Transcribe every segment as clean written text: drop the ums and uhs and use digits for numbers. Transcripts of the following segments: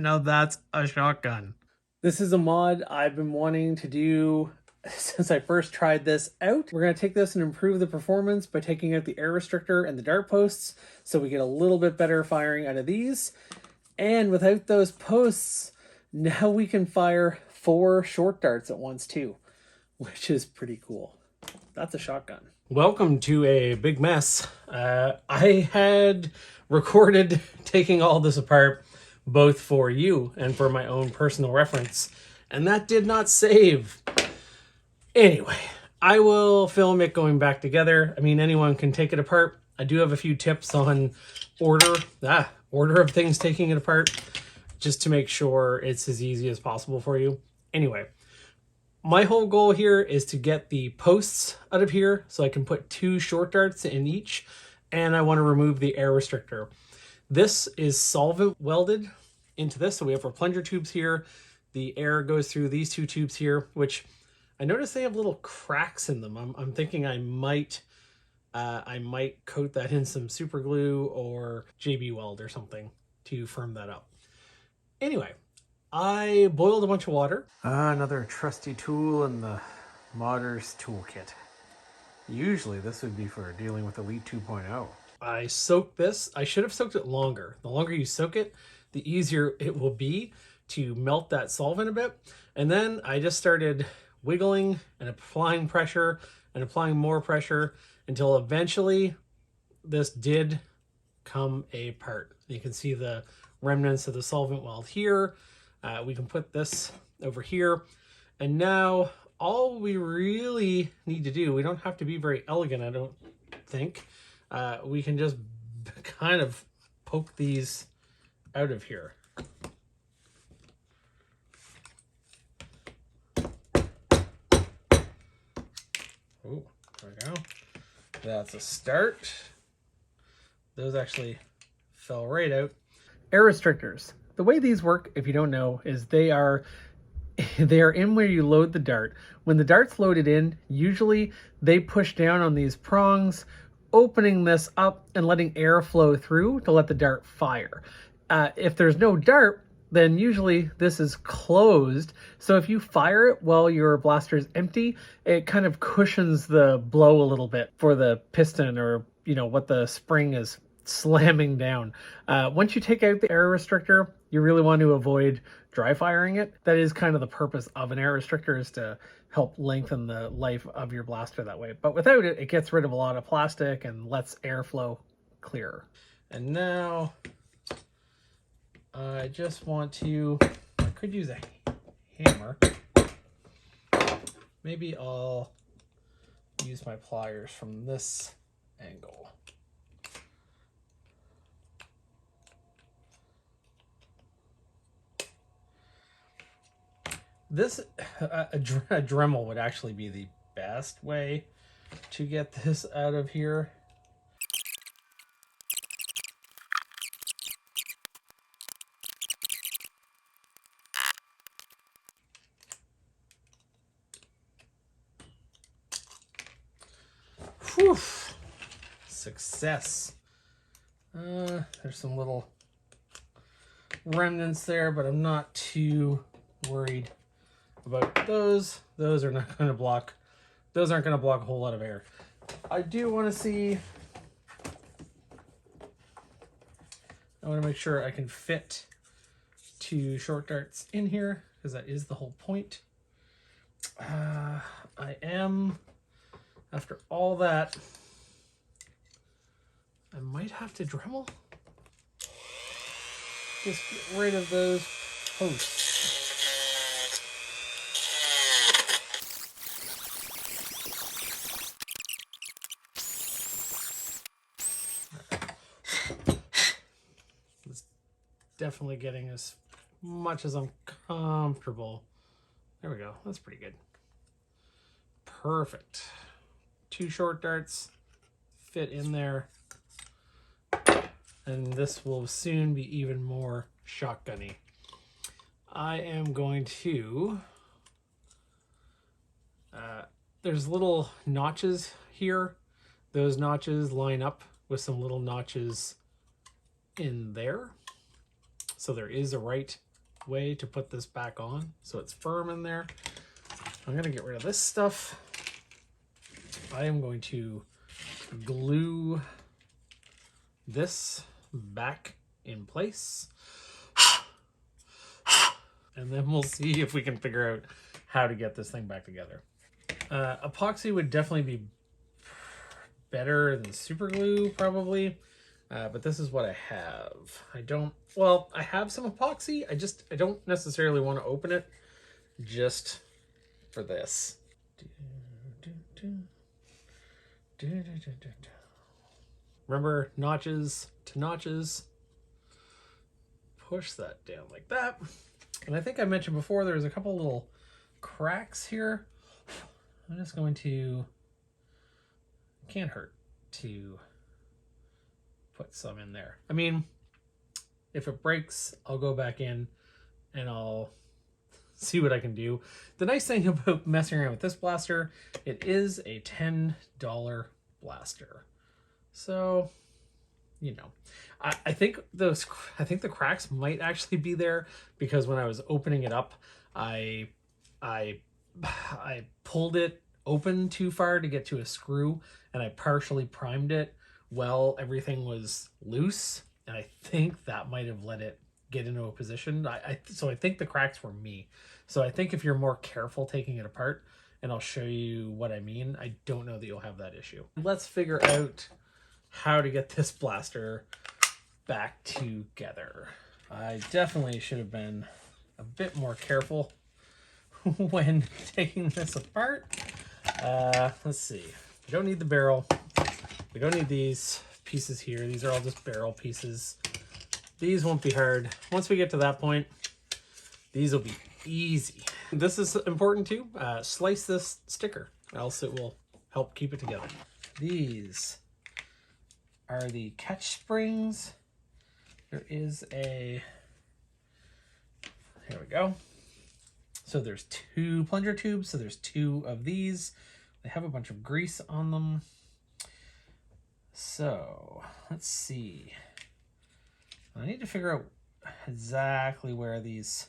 Now that's a shotgun. This is a mod I've been wanting to do since I first tried this out. We're going to take this and improve the performance by taking out the air restrictor and the dart posts so we get a little bit better firing out of these. And without those posts, now we can fire 4 short darts at once too, which is pretty cool. That's a shotgun. Welcome to a big mess. I had recorded taking all this apart both for you and for my own personal reference, and that did not save. Anyway, I will film it going back together. I mean, anyone can take it apart. I do have a few tips on order of things taking it apart, just to make sure it's as easy as possible for you. Anyway, my whole goal here is to get the posts out of here so I can put 2 short darts in each, and I want to remove the air restrictor. This is solvent welded into this, so we have our plunger tubes here. The air goes through these 2 tubes here, which I notice they have little cracks in them. I'm thinking I might coat that in some super glue or JB Weld or something to firm that up. Anyway, I boiled a bunch of water. Another trusty tool in the modder's toolkit. Usually this would be for dealing with Elite 2.0. I soaked this. I should have soaked it longer. The longer you soak it, the easier it will be to melt that solvent a bit. And then I just started wiggling and applying pressure and applying more pressure until eventually this did come apart. You can see the remnants of the solvent weld here. We can put this over here. And now all we really need to do, we don't have to be very elegant, I don't think. We can just kind of poke these out of here. Oh, there we go. That's a start. Those actually fell right out. Air restrictors. The way these work, if you don't know, is they are in where you load the dart. When the dart's loaded in, usually they push down on these prongs, opening this up and letting air flow through to let the dart fire. If there's no dart, then usually this is closed. So if you fire it while your blaster is empty, it kind of cushions the blow a little bit for the piston, or what the spring is slamming down. Once you take out the air restrictor, you really want to avoid dry firing it. That is kind of the purpose of an air restrictor, is to help lengthen the life of your blaster that way. But without it, it gets rid of a lot of plastic and lets airflow clearer. And now I just want to, I could use a hammer. Maybe I'll use my pliers from this angle. This, a Dremel would actually be the best way to get this out of here. Whew. Success. There's some little remnants there, but I'm not too worried about those. Those are not going to block. Those aren't going to block a whole lot of air. I do want to see. I want to make sure I can fit 2 short darts in here, because that is the whole point. I am, after all that, I might have to Dremel. Just get rid of those posts. It's definitely getting as much as I'm comfortable. There we go. That's pretty good. Perfect. 2 short darts fit in there. And this will soon be even more shotgunny. I am going to, there's little notches here. Those notches line up with some little notches in there. So there is a right way to put this back on so it's firm in there. I'm going to get rid of this stuff. I am going to glue this back in place. And then we'll see if we can figure out how to get this thing back together. Epoxy would definitely be better than super glue, probably. But this is what I have. I have some epoxy. I don't necessarily want to open it just for this. Remember, notches to notches. Push that down like that. And I think I mentioned before, there's a couple little cracks here. I'm just going to, can't hurt to put some in there. I mean, if it breaks, I'll go back in and I'll see what I can do. The nice thing about messing around with this blaster, it is a $10 blaster. So, you know, I think the cracks might actually be there because when I was opening it up, I pulled it open too far to get to a screw, and I partially primed it while everything was loose, and I think that might have let it get into a position. So I think the cracks were me. So I think if you're more careful taking it apart, and I'll show you what I mean, I don't know that you'll have that issue. Let's figure out how to get this blaster back together. I definitely should have been a bit more careful when taking this apart. Let's see. We don't need the barrel. We don't need these pieces here. These are all just barrel pieces. These won't be hard. Once we get to that point, these will be easy. This is important too. Slice this sticker, else it will help keep it together. These are the catch springs. There is a, here we go. So there's 2 plunger tubes, so there's 2 of these. They have a bunch of grease on them. So let's see. I need to figure out exactly where these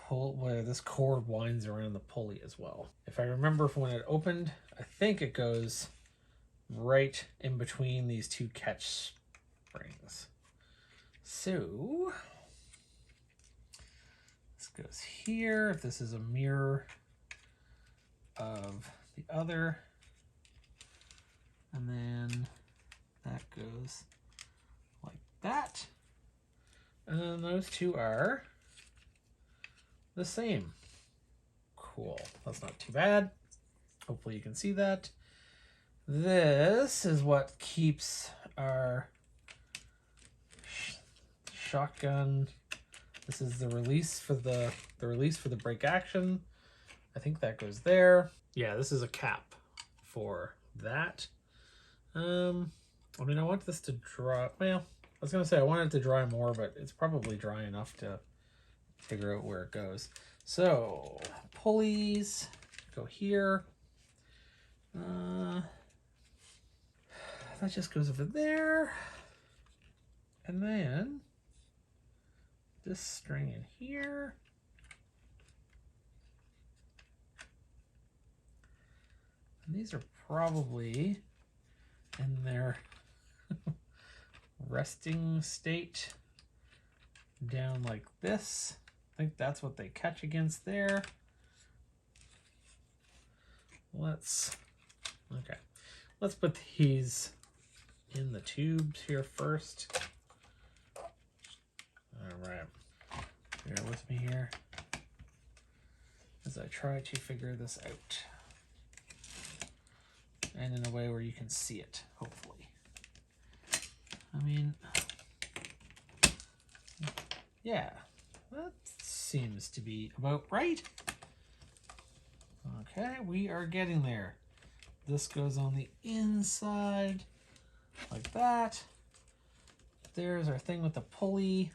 where this cord winds around the pulley as well. If I remember from when it opened, I think it goes right in between these 2 catch springs. So this goes here. If this is a mirror of the other, and then that goes like that, and then those 2 are the same. Cool. That's not too bad. Hopefully you can see that. This is what keeps our shotgun. This is the release for the brake action. I think that goes there. Yeah, this is a cap for that. I mean, I want this to dry. Well, I was gonna say I want it to dry more, but it's probably dry enough to figure out where it goes. So pulleys go here. That just goes over there, and then this string in here. And these are probably in their resting state down like this. I think that's what they catch against there. Let's put these in the tubes here first. All right, bear with me here as I try to figure this out, and in a way where you can see it, hopefully. I mean, yeah, that seems to be about right. Okay, we are getting there. This goes on the inside like that. There's our thing with the pulley.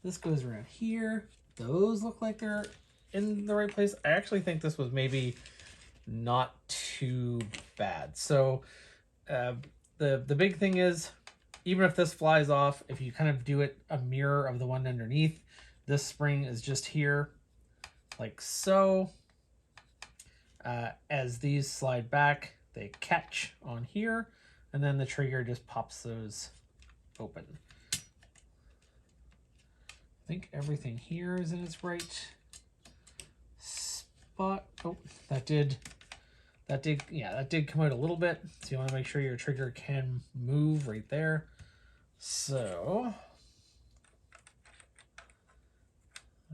This goes around here. Those look like they're in the right place. I actually think this was maybe not too bad. So the big thing is even if this flies off, if you kind of do it a mirror of the one underneath, this spring is just here like so. As these slide back, they catch on here, and then the trigger just pops those open. I think everything here is in its right spot. Oh, that did come out a little bit. So you want to make sure your trigger can move right there. So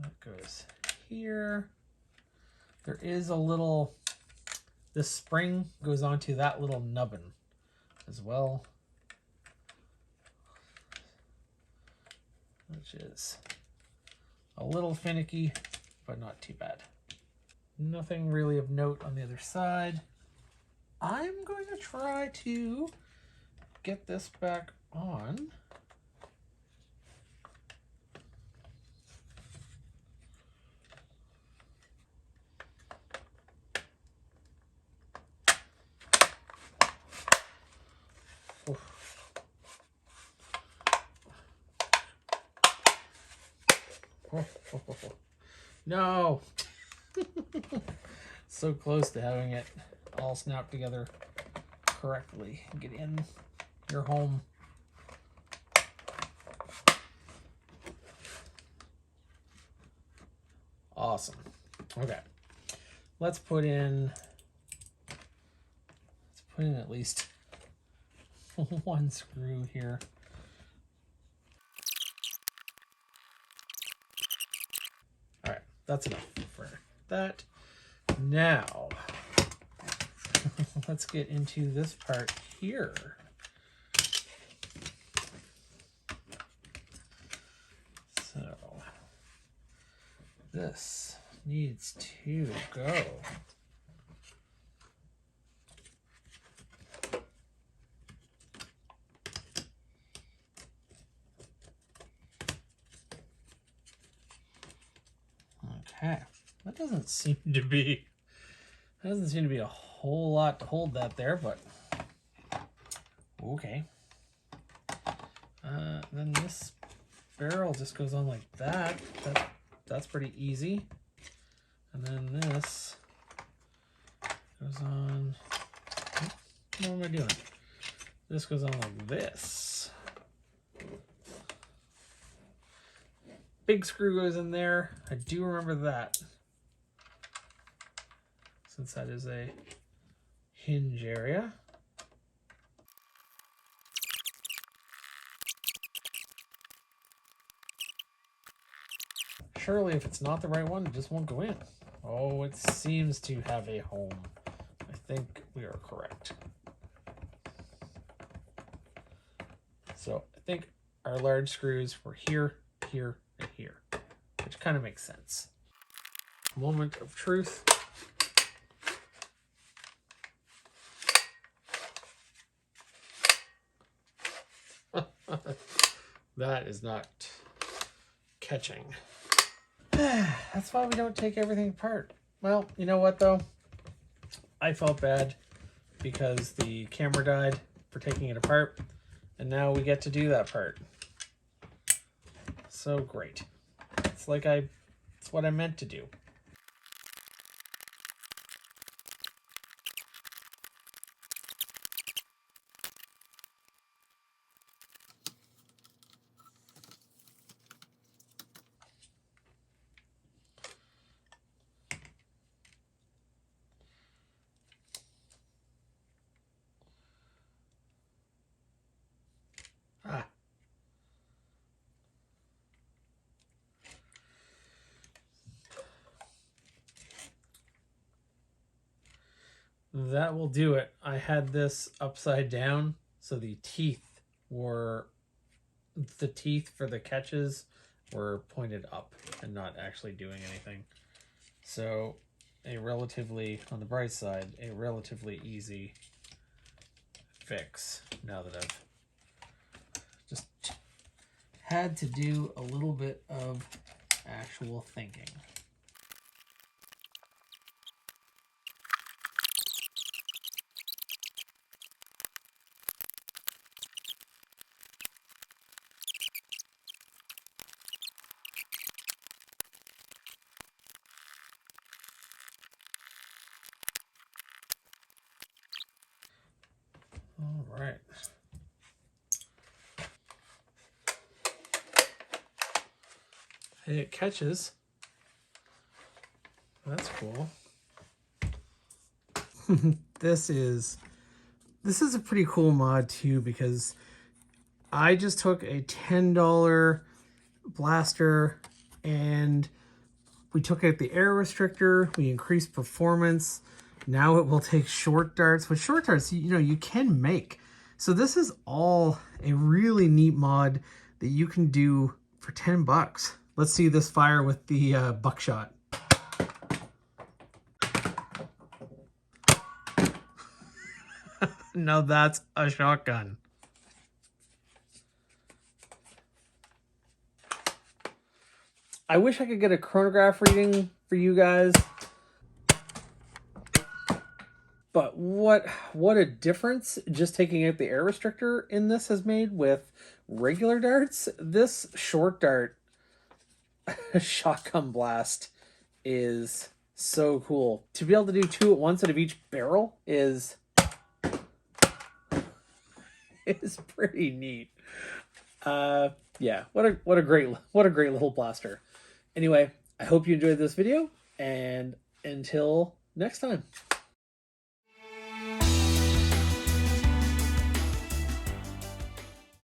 that goes here. There is a little, this spring goes onto that little nubbin as well, which is a little finicky, but not too bad. Nothing really of note on the other side. I'm going to try to get this back on. No. So close to having it all snap together correctly. Get in your home. Awesome. Okay. Let's put in at least one screw here. All right, that's enough for that. Now, let's get into this part here. So, this needs to go. Okay, that doesn't seem to be a whole lot to hold that there, but okay. Then this barrel just goes on like that. That's pretty easy. And then this goes on. What am I doing? This goes on like this. Big screw goes in there. I do remember that, since that is a hinge area. Surely if it's not the right one, it just won't go in. Oh, it seems to have a home. I think we are correct. So I think our large screws were here, here, and here, which kind of makes sense. Moment of truth. That is not catching. That's why we don't take everything apart. Well, you know what though? I felt bad because the camera died for taking it apart, and now we get to do that part. So great. It's what I meant to do. That will do it. I had this upside down, so the teeth for the catches were pointed up and not actually doing anything. So on the bright side, a relatively easy fix now that I've just had to do a little bit of actual thinking. All right. And it catches. That's cool. This is a pretty cool mod too, because I just took a $10 blaster and we took out the air restrictor, we increased performance. Now it will take short darts, which short darts, you know, you can make. So this is all a really neat mod that you can do for 10 bucks. Let's see this fire with the buckshot. Now that's a shotgun. I wish I could get a chronograph reading for you guys. But what a difference just taking out the air restrictor in this has made with regular darts. This short dart shotgun blast is so cool. To be able to do two at once out of each barrel is pretty neat. Yeah, what a great little blaster. Anyway, I hope you enjoyed this video, and until next time.